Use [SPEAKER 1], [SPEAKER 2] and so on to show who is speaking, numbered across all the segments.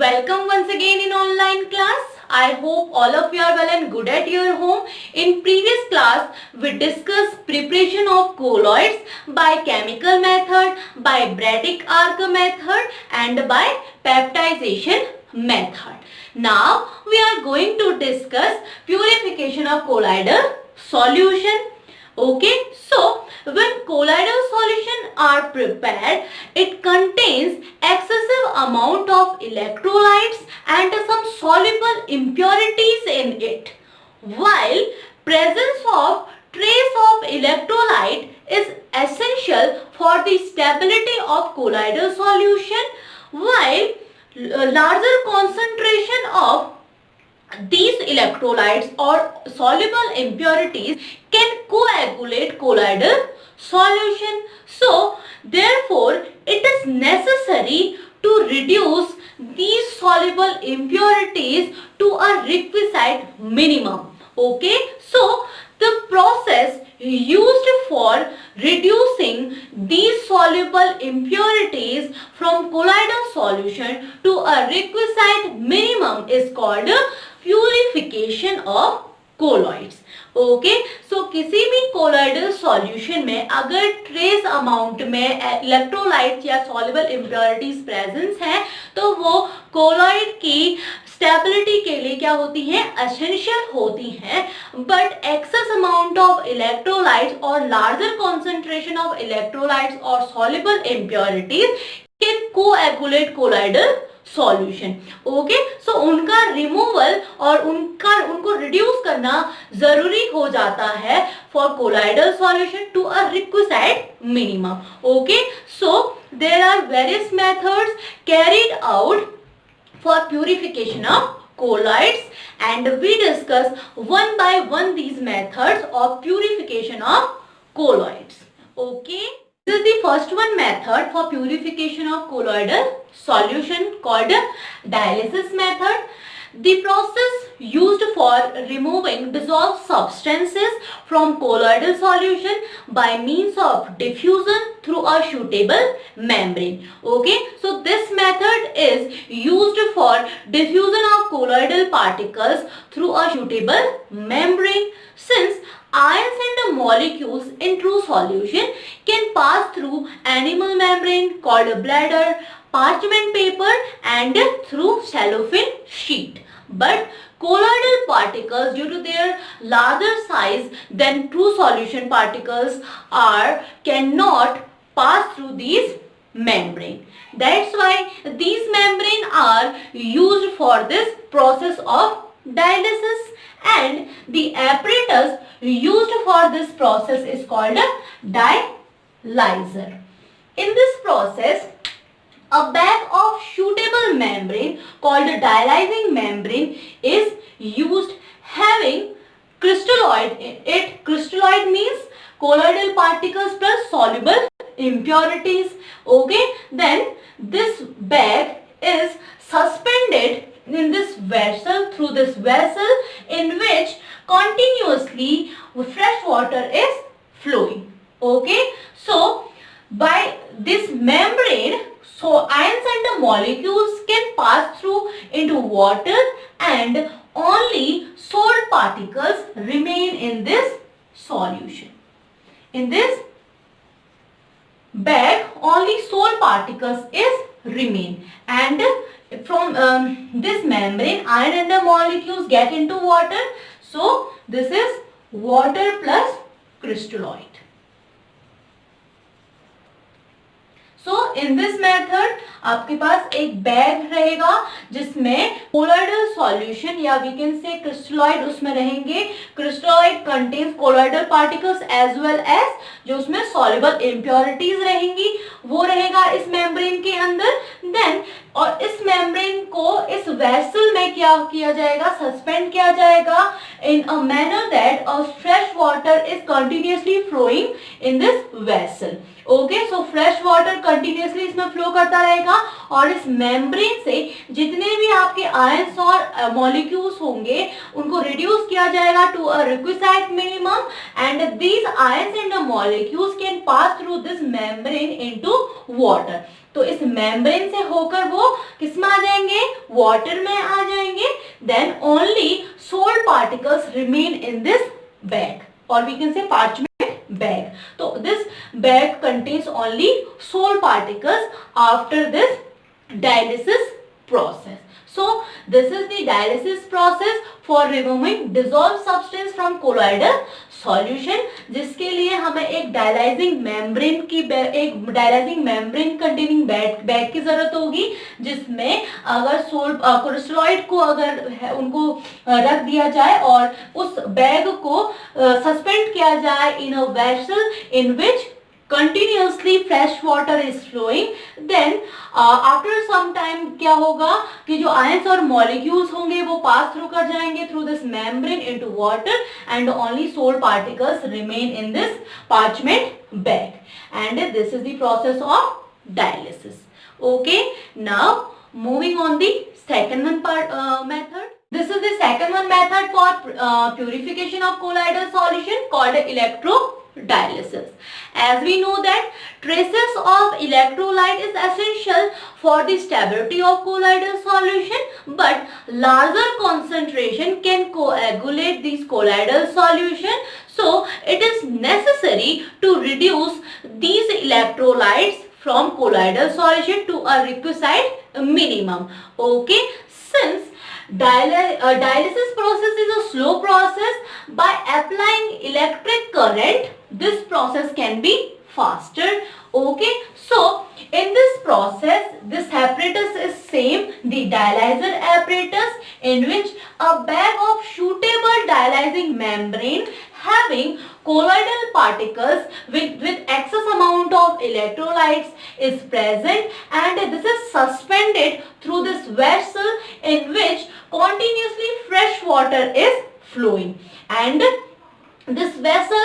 [SPEAKER 1] Welcome once again in online class. I hope all of you are well and good at your home. In previous class, we discussed preparation of colloids by chemical method, by Braddock arc method and by peptidization method. Now, we are going to discuss purification of colloidal solution. Okay, so when colloidal solution are prepared, it contains excessive amount of electrolytes and some soluble impurities in it. While presence of trace of electrolyte is essential for the stability of colloidal solution, while larger concentration of these electrolytes or soluble impurities can coagulate colloidal solution. So, therefore, it is necessary to reduce these soluble impurities to a requisite minimum. Okay, so the process used for reducing these soluble impurities from colloidal solution to a requisite minimum is called purification of colloids. Okay so किसी भी colloidal solution में अगर trace amount में electrolytes या soluble impurities presence है तो वो colloid की स्टेबिलिटी के लिए क्या होती हैं, एसेंशियल होती हैं. But access amount of electrolytes और लार्जर कॉन्सेंट्रेशन ऑफ इलेक्ट्रोलाइट्स और soluble impurities can coagulate colloidal solution. Okay so उनका रिमूवल और उनको रिड्यूस करना जरूरी हो जाता है for colloidal solution to a requisite minimum. Okay so there are various methods carried out for purification of colloids and we discuss one by one these methods of purification of colloids. Okay, this is the first one method for purification of colloidal solution called dialysis method. The process used for removing dissolved substances from colloidal solution by means of diffusion through a suitable membrane. Okay, so this method is used for diffusion of colloidal particles through a suitable membrane. Since ions and molecules in true solution can pass through animal membrane called bladder, parchment paper and through cellophane sheet. But colloidal particles due to their larger size than true solution particles cannot pass through these membrane. That's why these membrane are used for this process of dialysis and the apparatus used for this process is called a dialyzer. In this process, a bag of suitable membrane called a dialyzing membrane is used having crystalloid in it. Crystalloid means colloidal particles plus soluble impurities. Okay, then this bag is suspended in this vessel, through this vessel in which continuously fresh water is flowing. Okay, so by this membrane, so ions and the molecules can pass through into water and only salt particles remain in this solution. In this bag only salt particles is remain and from this membrane ion and the molecules get into water. So this is water plus crystalloid. So in this method आपके पास एक bag रहेगा जिसमें colloidal solution या we can say crystalloid उसमें रहेंगे. Crystalloid contains colloidal particles as well as जो उसमें soluble impurities रहेंगी वो रहेगा इस membrane के अंदर. Then और इस membrane को इस vessel में क्या किया जाएगा, suspend किया जाएगा in a manner that a fresh water is continuously flowing in this vessel. Okay so fresh water continuously इसमें फ्लो करता रहेगा और इस मेम्ब्रेन से जितने भी आपके आयंस और मॉलिक्यूल्स होंगे उनको रिड्यूस किया जाएगा to a requisite minimum and these ions and molecules can pass through this membrane into water. तो इस मेम्ब्रेन से होकर वो किसमें आ जाएंगे, वाटर में आ जाएंगे, then only salt particles remain in this bag, और we can say parchment bag. So this bag contains only salt particles after this dialysis process. So this is the dialysis process for removing dissolved substance from colloidal solution, जिसके लिए हमें एक dialysing membrane containing bag की जरूरत होगी, जिसमें अगर crystalloid को अगर उनको रख दिया जाए और उस बैग को सस्पेंड किया जाए in a vessel in which continuously fresh water is flowing, then after some time क्या होगा कि जो ions और molecules होंगे वो pass through कर जाएंगे through this membrane into water and only salt particles remain in this parchment bag, and this is the process of dialysis. Okay, now moving on the second one method. This is the second one method for purification of colloidal solution called electrodialysis. As we know that traces of electrolyte is essential for the stability of colloidal solution, but larger concentration can coagulate these colloidal solution. So it is necessary to reduce these electrolytes from colloidal solution to a requisite minimum. Okay, since dialysis process is a slow process, by applying electric current this process can be faster. Okay, so in this process this apparatus is same, the dialyzer apparatus, in which a bag of suitable dialyzing membrane having colloidal particles with excess amount of electrolytes is present, and this is suspended through this vessel in which continuously fresh water is flowing, and this vessel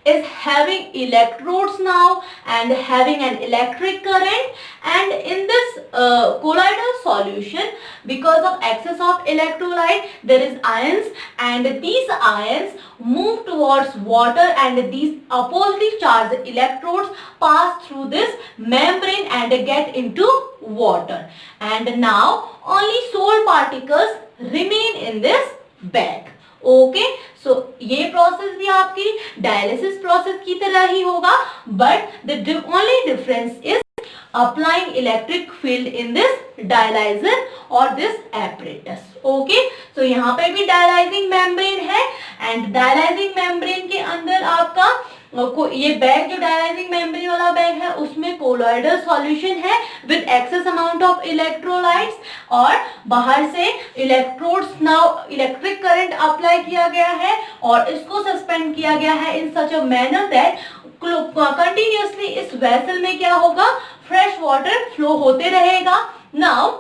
[SPEAKER 1] is having electrodes now and having an electric current, and in this colloidal solution, because of excess of electrolyte, there is ions, and these ions move towards water, and these oppositely charged electrodes pass through this membrane and get into water, and now only salt particles remain in this bag. Okay, so ये process भी आपकी dialysis process की तरह ही होगा, but the only difference is applying electric field in this dialyser और this apparatus. Okay, सो यहाँ पे भी डायलाइजिंग मेम्ब्रेन है, एंड डायलाइजिंग मेम्ब्रेन के अंदर आपका ये बैग जो डायलाइजिंग मेम्ब्रेन वाला बैग है उसमें कोलॉइडल सॉल्यूशन है with access amount of electrolytes, और बाहर से electrodes now electric current apply किया गया है और इसको सस्पेंड किया गया है इन सच अ मैनर दैट कंटिन्यूअसली इस वेसल में क्या होगा, फ्रेश वाटर फ्लो होते रहेगा. नाउ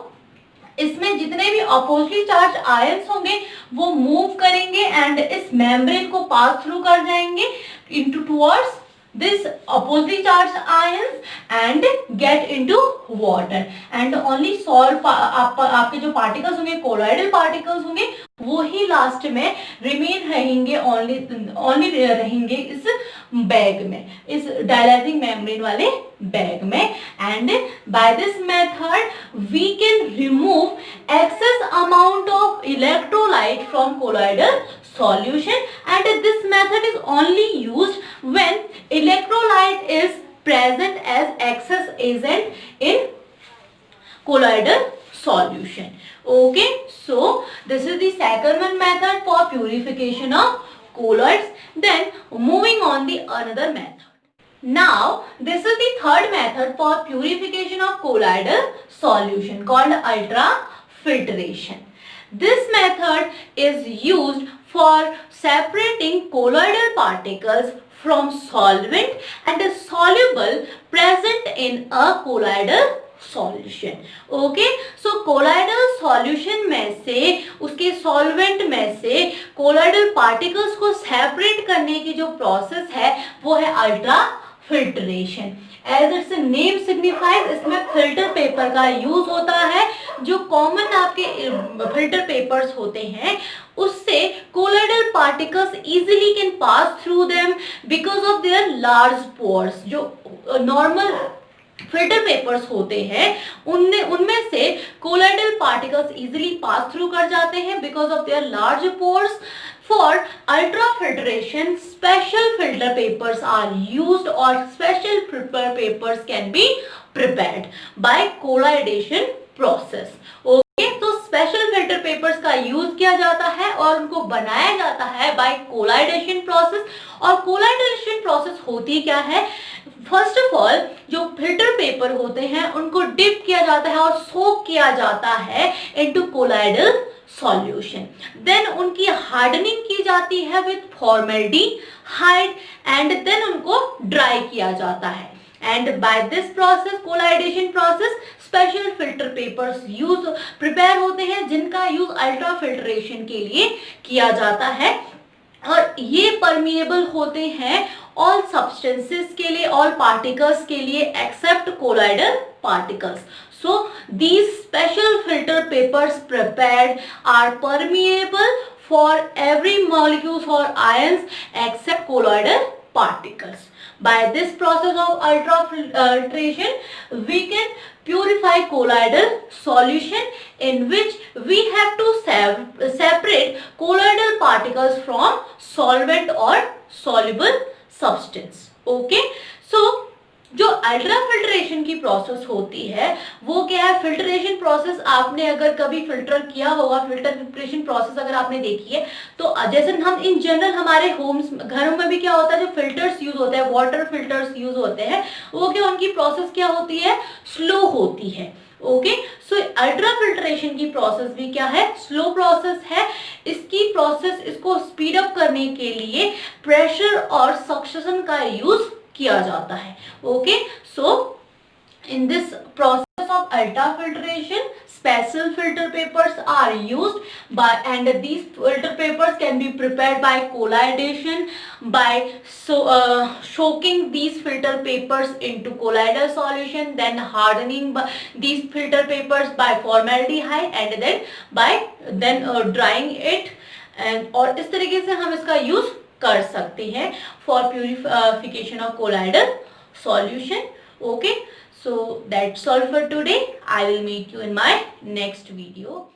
[SPEAKER 1] इसमें जितने भी अपोजिटली चार्ज आयंस होंगे वो मूव करेंगे एंड इस मेम्ब्रेन को पास थ्रू कर जाएंगे into towards this oppositely charged ions and get into water, and only salt आपके जो particles होंगे colloidal particles होंगे वो ही लास्ट में रिमेन रहेंगे, ओनली रहेंगे इस बैग में, इस डायलाइजिंग मेम्ब्रेन वाले बैग में, and by this method we can remove excess amount of electrolyte from colloidal solution, and this method is only used when electrolyte is present as excess agent in colloidal solution. Okay, so this is the second one method for purification of colloids. Then moving on the another method. Now this is the third method for purification of colloidal solution called ultrafiltration. This method is used for separating colloidal particles from solvent and soluble present in a colloidal solution. Okay, so colloidal solution में से उसके solvent में से colloidal particles को separate करने की जो process है वो है ultrafiltration. As its name signifies, इसमें फिल्टर पेपर का यूज होता है. जो कॉमन आपके फिल्टर पेपर्स होते हैं उससे colloidal particles easily can pass through them because of their large pores. जो नॉर्मल फिल्टर पेपर्स होते हैं उनमें से colloidal particles easily pass through कर जाते हैं because of their large pores. For ultrafiltration, special filter papers are used or special filter papers can be prepared by collidation process. Okay, तो special filter papers का use किया जाता है और उनको बनाया जाता है बाय कोलाइडेशन प्रोसेस. और कोलाइडेशन प्रोसेस होती क्या है? फर्स्ट ऑफ ऑल जो फिल्टर पेपर होते हैं उनको डिप किया जाता है और सोक किया जाता है इनटू कोलाइडल सॉल्यूशन. देन उनकी हार्डनिंग की जाती है विथ फॉर्मेल्डिहाइड एंड देन उनको ड्राई किया जाता है. And by this process, collodion process, special filter papers use prepare होते हैं जिनका यूज अल्ट्रा फिल्ट्रेशन के लिए किया जाता है. और ये परमिएबल होते हैं ऑल सब्सटेंसेस के लिए, ऑल पार्टिकल्स के लिए except colloidal particles. So these special filter papers prepared are permeable for every molecules or ions except colloidal particles. By this process of ultrafiltration, we can purify colloidal solution in which we have to separate colloidal particles from solvent or soluble substance. Okay, so जो ultra filtration की process होती है वो क्या है? Filtration process आपने अगर कभी फिल्टर किया होगा, फिल्टर फिल्ट्रेशन प्रोसेस अगर आपने देखी है तो जैसे हम इन जनरल हमारे होम्स घरों में भी क्या होता है, जो फिल्टर्स यूज होते हैं, वाटर फिल्टर्स यूज होते हैं, वो क्या उनकी प्रोसेस क्या होती है? स्लो होती है. ओके, सो अल्ट्रा फिल्ट्रेशन की प्रोसेस भी क्या है? स्लो प्रोसेस है. इसकी प्रोसेस, इसको स्पीड अप करने के लिए प्रेशर और सक्शन का यूज किया जाता है. Okay, so in this process of ultrafiltration, special filter papers are used by, and these filter papers can be prepared by collidation, by soaking these filter papers into colloidal solution, then hardening these filter papers by formaldehyde, and then drying it. and और इस तरीके से हम इसका use कर सकते हैं for purification of colloidal solution. Okay, so that's all for today. I will meet you in my next video.